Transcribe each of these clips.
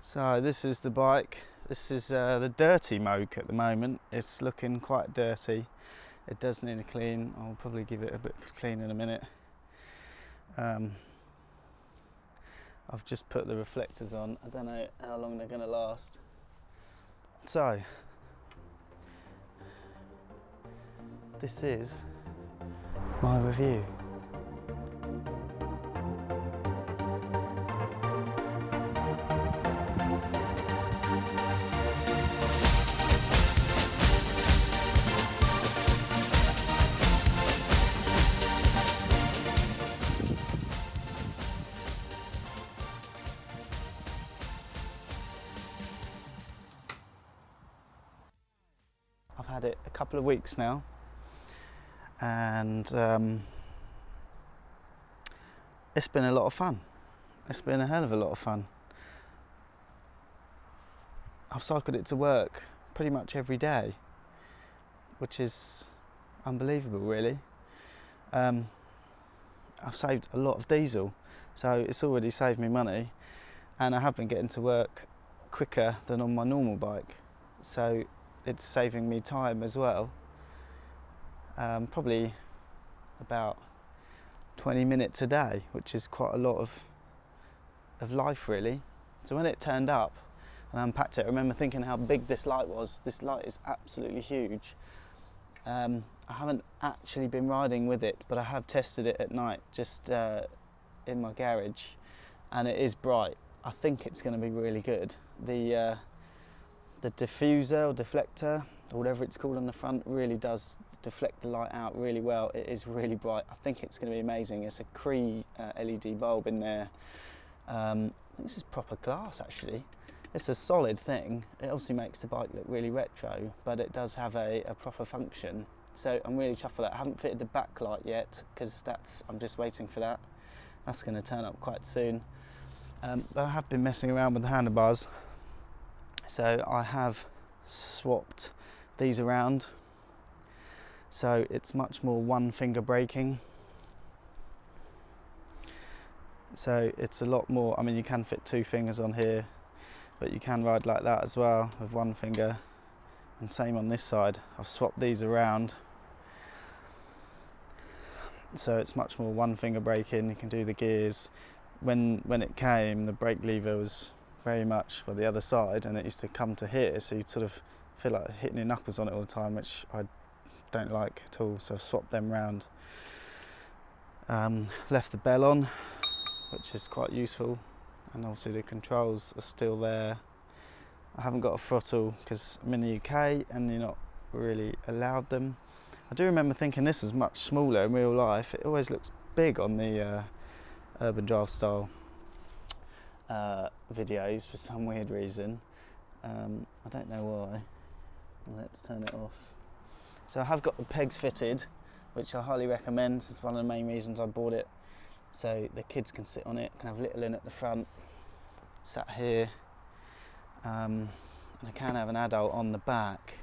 So this is the bike. This is the dirty Moke at the moment. It's looking quite dirty. It does need a clean. I'll probably give it a bit of clean in a minute. I've just put the reflectors on. I don't know how long they're going to last. So this is my review. I've had it a couple of weeks now, and it's been a lot of fun. It's been a hell of a lot of fun. I've cycled it to work pretty much every day, which is unbelievable really. I've saved a lot of diesel, so it's already saved me money, and I have been getting to work quicker than on my normal bike, so it's saving me time as well. Probably about 20 minutes a day, which is quite a lot of life really. So when it turned up and I unpacked it, I remember thinking how big this light was. This light is absolutely huge. I haven't actually been riding with it, but I have tested it at night just in my garage, and it is bright. I think it's going to be really good. The diffuser or deflector, or whatever it's called on the front, really does deflect the light out really well. It is really bright. I think it's going to be amazing. It's a Cree LED bulb in there. I think this is proper glass actually. It's a solid thing. It obviously makes the bike look really retro, but it does have a proper function. So I'm really chuffed for that. I haven't fitted the backlight yet because I'm just waiting for that. That's going to turn up quite soon. But I have been messing around with the handlebars. So I have swapped these around, so it's much more one finger braking. So it's a lot more, I mean, you can fit two fingers on here, but you can ride like that as well with one finger, and same on this side. I've swapped these around, so it's much more one finger braking. You can do the gears. When it came, the brake lever was very much for the other side, and it used to come to here, so you'd sort of feel like hitting your knuckles on it all the time, which I don't like at all, so I've swapped them round. Left the bell on, which is quite useful, and obviously the controls are still there. I haven't got a throttle because I'm in the UK and you're not really allowed them. I do remember thinking this was much smaller in real life. It always looks big on the urban drive style videos for some weird reason. I don't know why. Let's turn it off. So I have got the pegs fitted, which I highly recommend. This is one of the main reasons I bought it. So the kids can sit on it, can have little in at the front, sat here, and I can have an adult on the back,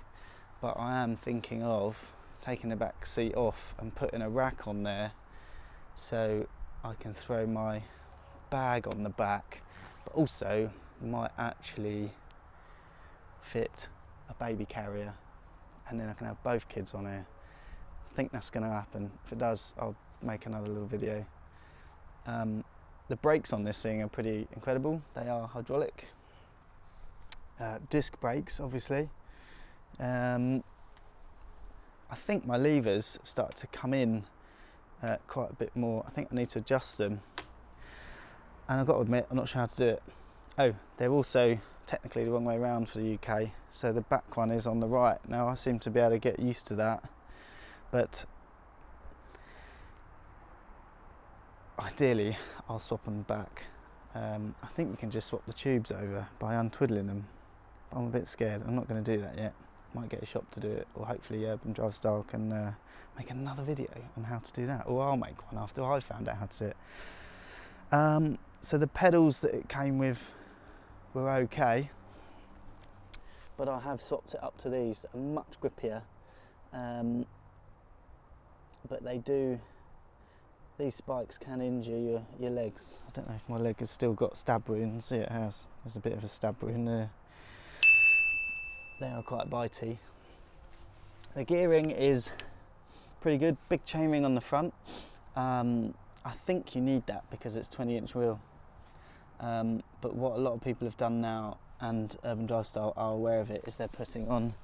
but I am thinking of taking the back seat off and putting a rack on there so I can throw my bag on the back, but also might actually fit a baby carrier, and then I can have both kids on here. I think that's going to happen. If it does, I'll make another little video. The brakes on this thing are pretty incredible. They are hydraulic disc brakes, obviously. I think my levers have started to come in quite a bit more. I think I need to adjust them, and I've got to admit I'm not sure how to do it. Oh, they're also technically the wrong way around for the UK, so the back one is on the right. Now I seem to be able to get used to that, but ideally I'll swap them back. I think you can just swap the tubes over by untwiddling them. I'm a bit scared. I'm not going to do that yet. Might get a shop to do it, or hopefully Urban Drive Style can make another video on how to do that, or I'll make one after I found out how to do it. So the pedals that it came with were okay, but I have swapped it up to these that are much grippier, but they do these spikes can injure your legs. I don't know if my leg has still got stab wounds. See, it has. There's a bit of a stab wound there. They are quite bitey. The gearing is pretty good. Big chainring on the front. I think you need that because it's 20-inch wheel. But what a lot of people have done now, and Urban Drive Style are aware of it, is they're putting on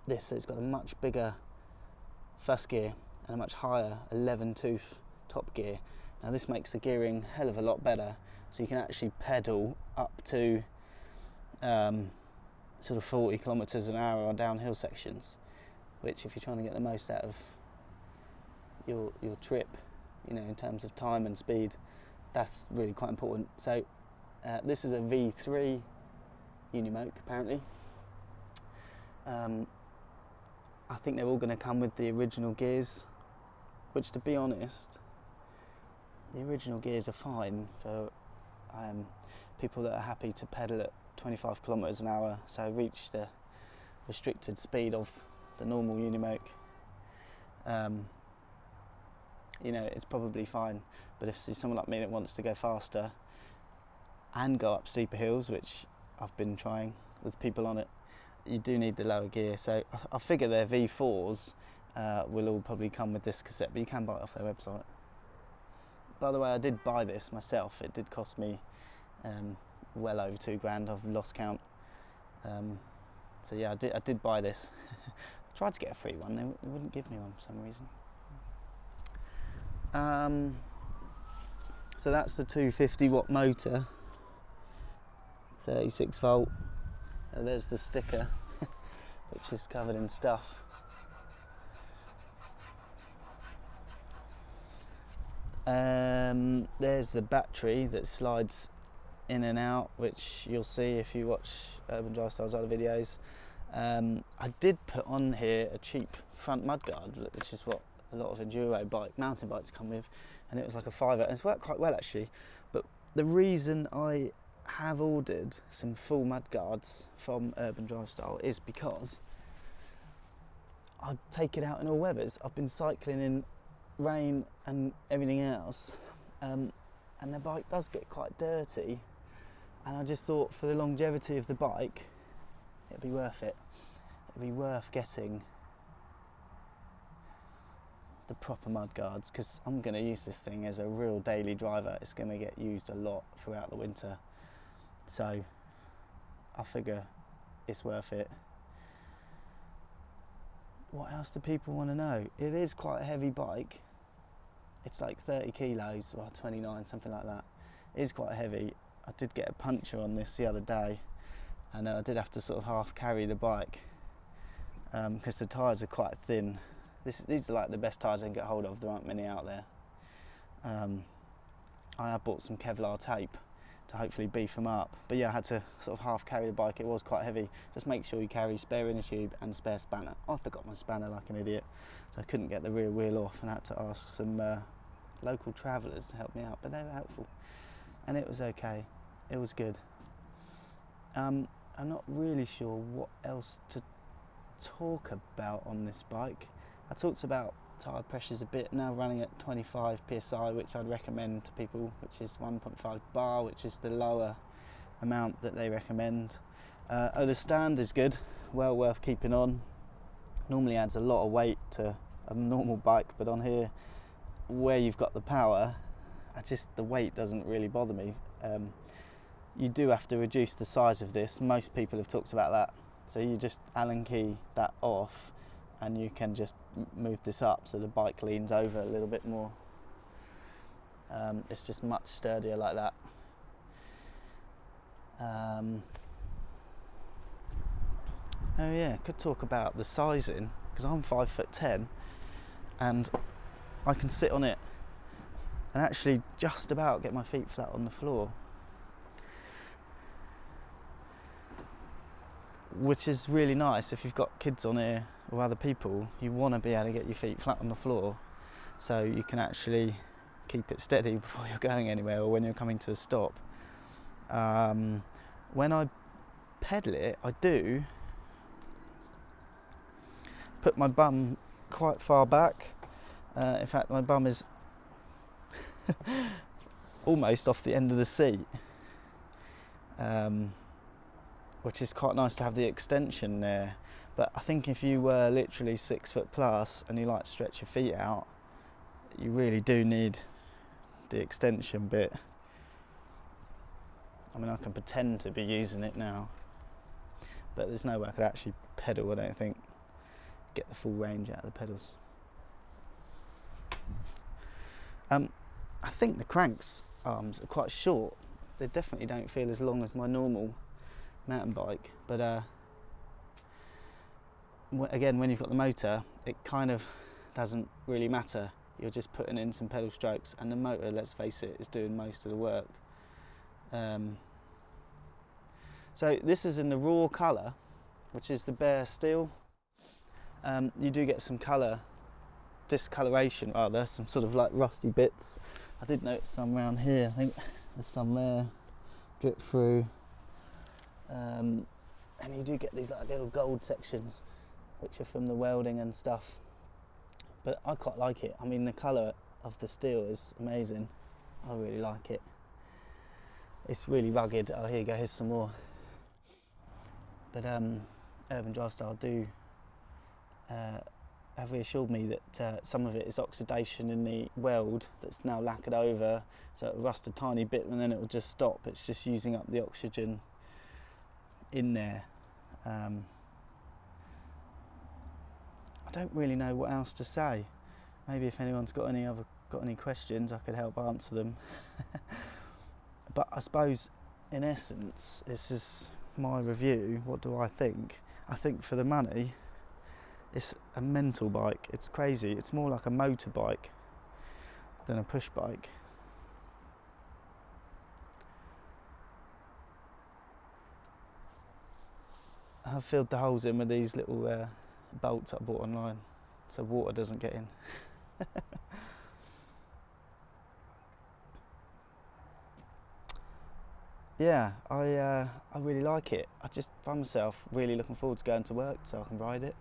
this. So it's got a much bigger first gear and a much higher 11-tooth top gear. Now this makes the gearing a hell of a lot better, so you can actually pedal up to sort of 40 kilometers an hour on downhill sections, which if you're trying to get the most out of your trip, you know, in terms of time and speed, that's really quite important. So this is a V3 Unimoke apparently. I think they're all going to come with the original gears, which, to be honest, the original gears are fine for people that are happy to pedal at 25 kilometers an hour, so reach the restricted speed of the normal Unimoke. You know, it's probably fine, but if there's someone like me that wants to go faster and go up steeper hills, which I've been trying with people on it, you do need the lower gear. So I figure their V4s will all probably come with this cassette, but you can buy it off their website. By the way, I did buy this myself. It did cost me well over £2,000. I've lost count. So yeah, I did buy this. I tried to get a free one. They wouldn't give me one for some reason. So that's the 250 watt motor, 36 volt. There's the sticker, which is covered in stuff. There's the battery that slides in and out, which you'll see if you watch Urban Drive Style's other videos. I did put on here a cheap front mudguard, which is what a lot of enduro mountain bikes come with, and it was like a £5, and it's worked quite well actually. But the reason I have ordered some full mudguards from Urban Drive Style is because I take it out in all weathers. I've been cycling in rain and everything else, and the bike does get quite dirty, and I just thought for the longevity of the bike it'd be worth it. It'd be worth getting the proper mudguards, because I'm going to use this thing as a real daily driver. It's going to get used a lot throughout the winter, so I figure it's worth it. What else do people want to know? It is quite a heavy bike. It's like 30 kilos, or 29, something like that. It is quite heavy. I did get a puncture on this the other day, and I did have to sort of half carry the bike because the tyres are quite thin. These are like the best tyres I can get hold of. There aren't many out there. I have bought some Kevlar tape to hopefully beef them up. But yeah, I had to sort of half carry the bike. It was quite heavy. Just make sure you carry spare inner tube and spare spanner. I forgot my spanner like an idiot, so I couldn't get the rear wheel off and had to ask some local travellers to help me out. But they were helpful, and it was okay. It was good. I'm not really sure what else to talk about on this bike. I talked about tyre pressures a bit, now running at 25 psi, which I'd recommend to people, which is 1.5 bar, which is the lower amount that they recommend. The stand is good, well worth keeping on. Normally adds a lot of weight to a normal bike, but on here, where you've got the power, the weight doesn't really bother me. You do have to reduce the size of this. Most people have talked about that. So you just Allen key that off, and you can just move this up so the bike leans over a little bit more. It's just much sturdier like that. Oh yeah, could talk about the sizing, because I'm 5'10", and I can sit on it and actually just about get my feet flat on the floor, which is really nice. If you've got kids on here or other people, you want to be able to get your feet flat on the floor so you can actually keep it steady before you're going anywhere or when you're coming to a stop. When I pedal it, I do put my bum quite far back, In fact, my bum is almost off the end of the seat, which is quite nice to have the extension there. But I think if you were literally 6 foot plus and you like to stretch your feet out, you really do need the extension bit. I mean, I can pretend to be using it now, but there's no way I could actually pedal, I don't think, get the full range out of the pedals. I think the cranks arms are quite short. They definitely don't feel as long as my normal mountain bike, but again, when you've got the motor, it kind of doesn't really matter. You're just putting in some pedal strokes, and the motor, let's face it, is doing most of the work. So this is in the raw colour, which is the bare steel. You do get some colour discoloration, rather, some sort of like rusty bits. I did notice some around here. I think there's some there, drip through, and you do get these like little gold sections, which are from the welding and stuff. But I quite like it. I mean, the colour of the steel is amazing. I really like it. It's really rugged. Oh, here you go. Here's some more. But Urban Drive Style do have reassured me that some of it is oxidation in the weld that's now lacquered over, so it'll rust a tiny bit and then it will just stop. It's just using up the oxygen in there. I don't really know what else to say. Maybe if anyone's got any questions, I could help answer them. But I suppose, in essence, this is my review. What do I think? I think for the money, it's a mental bike. It's crazy. It's more like a motorbike than a push bike. I've filled the holes in with these little bolts I bought online, so water doesn't get in. Yeah, I really like it. I just find myself really looking forward to going to work so I can ride it,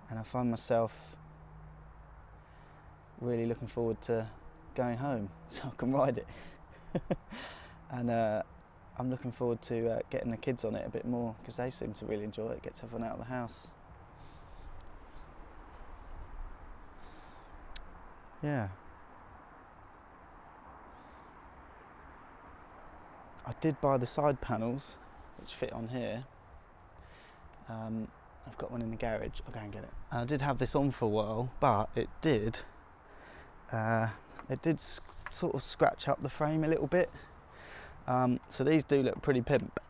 and I find myself really looking forward to going home so I can ride it. And I'm looking forward to getting the kids on it a bit more, because they seem to really enjoy it. Gets everyone out of the house. Yeah. I did buy the side panels, which fit on here. I've got one in the garage. I'll go and get it. And I did have this on for a while, but it did sort of scratch up the frame a little bit. So these do look pretty pimp.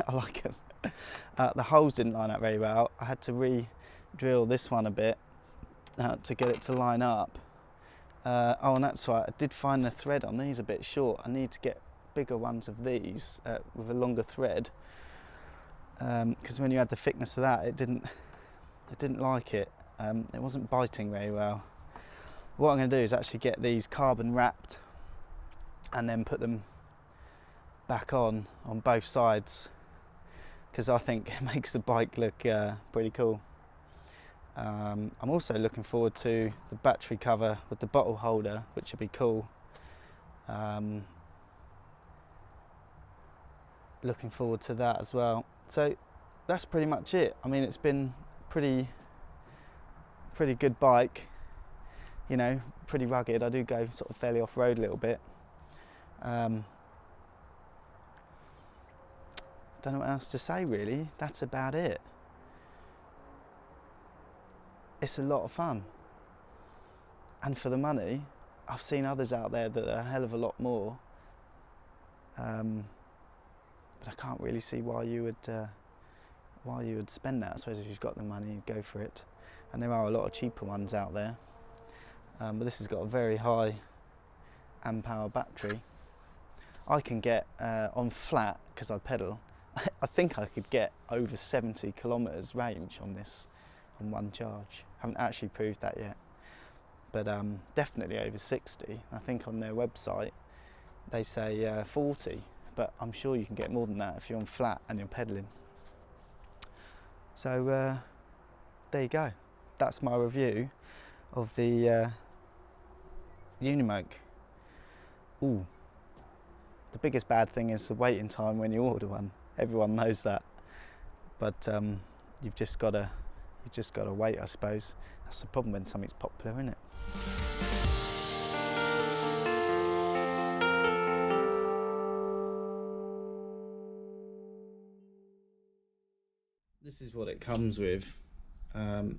I like them. The holes didn't line up very well. I had to re-drill this one a bit to get it to line up. Oh, and that's right, I did find the thread on these a bit short. I need to get bigger ones of these with a longer thread, because when you add the thickness of that, it didn't like it. It wasn't biting very well. What I'm going to do is actually get these carbon wrapped and then put them back on both sides, because I think it makes the bike look pretty cool. I'm also looking forward to the battery cover with the bottle holder, which would be cool. Looking forward to that as well. So that's pretty much it. I mean, it's been pretty good bike, you know, pretty rugged. I do go sort of fairly off-road a little bit. Don't know what else to say really. That's about it. It's a lot of fun, and for the money, I've seen others out there that are a hell of a lot more, but I can't really see why you would spend that. I suppose if you've got the money, go for it, and there are a lot of cheaper ones out there, but this has got a very high amp hour battery. I can get on flat, because I pedal, I think I could get over 70 kilometres range on this on one charge. Haven't actually proved that yet, but definitely over 60. I think on their website they say 40, but I'm sure you can get more than that if you're on flat and you're pedalling. So there you go. That's my review of the Unimoke. Ooh, the biggest bad thing is the waiting time when you order one. Everyone knows that, but you've just gotta wait, I suppose. That's the problem when something's popular, isn't it? This is what it comes with.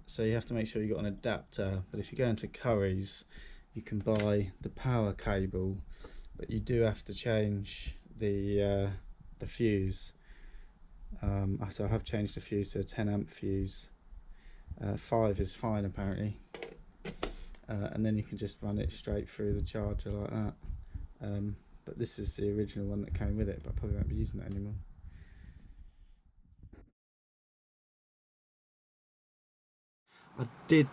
So you have to make sure you've got an adapter, but if you go into Curry's, you can buy the power cable, but you do have to change the fuse. So I have changed the fuse to a 10 amp fuse. 5 is fine apparently, and then you can just run it straight through the charger like that. But this is the original one that came with it, but I probably won't be using it anymore. I did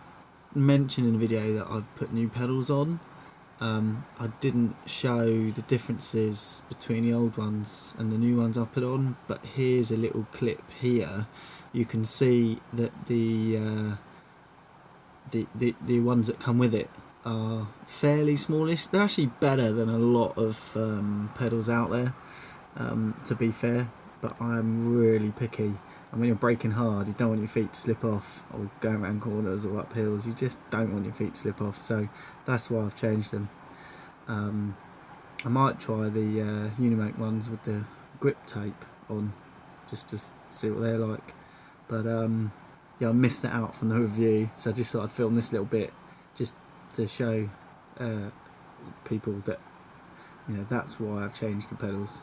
mention in the video that I've put new pedals on. I didn't show the differences between the old ones and the new ones I've put on, but here's a little clip here. You can see that the ones that come with it are fairly smallish. They're actually better than a lot of pedals out there, to be fair, but I'm really picky. And when you're braking hard, you don't want your feet to slip off, or going around corners or up hills. You just don't want your feet to slip off, so that's why I've changed them. I might try the Unimoke ones with the grip tape on, just to see what they're like. But yeah, I missed that out from the review, so I just thought I'd film this little bit just to show people that, you know, that's why I've changed the pedals.